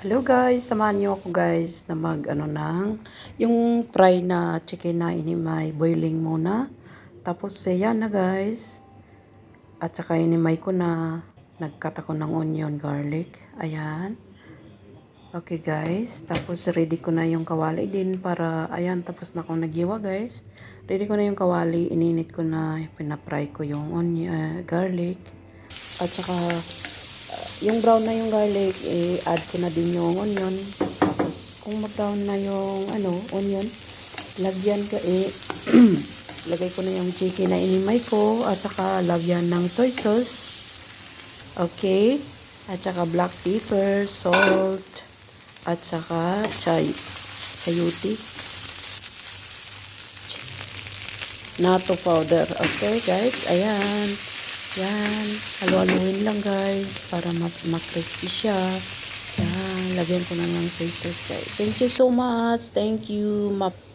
Hello guys, samahan niyo ako guys na mag yung fry na chicken na inimay boiling muna. Tapos yan na guys. At saka inimay ko na nagkat ako ng onion, garlic. Ayan. Okay guys, tapos ready ko na yung kawali din para ayan, tapos na akong nagiwa guys. Ready ko na yung kawali, ininit ko na, pinapry ko yung onion, garlic. At saka yung brown na yung garlic, add ko na din yung onion. Tapos, kung ma-brown na yung onion, lagyan ko lagay ko na yung chicken na inimay ko. At saka, lagyan ng soy sauce. Okay. At saka, black pepper, salt. At saka, chayote. Natto powder. Okay, guys. Ayan. Yan, halu-haluin lang guys para ma-crispy siya. Yan, lagyan ko na ng soy sauce guys. Thank you so much. Thank you.